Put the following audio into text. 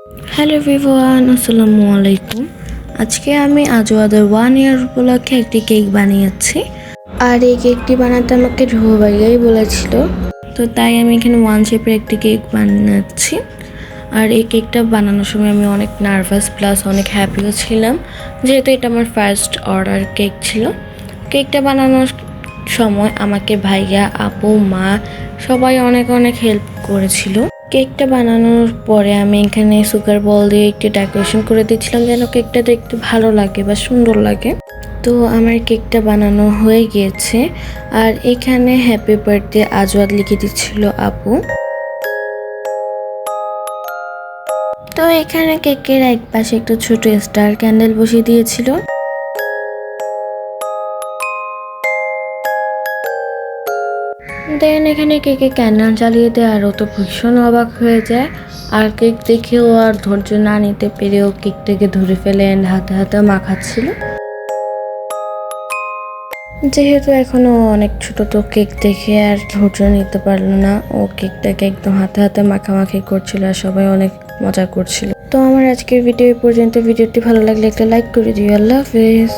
Hello everyone, আসসালামু আলাইকুম। আজকে আমি আজওয়াদের 1 ইয়ার উপলক্ষে একটি কেক বানিয়েছি। আর এই কেকটি বানাতে আমাকে রুহু ভাইয়াই বলেছিল, তো তাই আমি এখানে 1 শেপের একটি কেক বানাচ্ছি। আর এই কেকটা বানানোর সময় আমি অনেক নার্ভাস প্লাস অনেক হ্যাপিও ছিলাম, যেহেতু এটা আমার ফার্স্ট অর্ডার কেক ছিল। কেকটা বানানোর সময় আমাকে ভাইয়া, আপু, মা সবাই অনেক অনেক হেল্প করেছিল। কেকটা বানানোর পরে আমি এখানে সুগার বল দিয়ে একটু ডেকোরেশন করে দিচ্ছিলাম, যেন কেকটা দেখতে ভালো লাগে বা সুন্দর লাগে। তো আমার কেকটা বানানো হয়ে গিয়েছে। আর এখানে হ্যাপি বার্থডে আজওয়াদ লিখে দিচ্ছিল আপু। তো এখানে কেকের এক পাশে একটু ছোট স্টার ক্যান্ডেল বসিয়ে দিয়েছিল। দেন এখানে কেকে ক্যান্ডেল জ্বালিয়ে দেয়, আর ও তো ভীষণ অবাক হয়ে যায়। আর কেক দেখেও আর ধৈর্য না নিতে পেরেও কেকটাকে ধরে ফেলে অ্যান্ড হাতে হাতে মাখাচ্ছিল। যেহেতু এখনো অনেক ছোট, তো কেক দেখে আর ধৈর্য নিতে পারলো না, ও কেকটাকে একদম হাতে হাতে মাখামাখি করছিল আর সবাই অনেক মজা করছিল। তো আমার আজকের ভিডিও এই পর্যন্ত। ভিডিওটি ভালো লাগলে একটা লাইক করে দিও। আল্লাহ হাফেজ।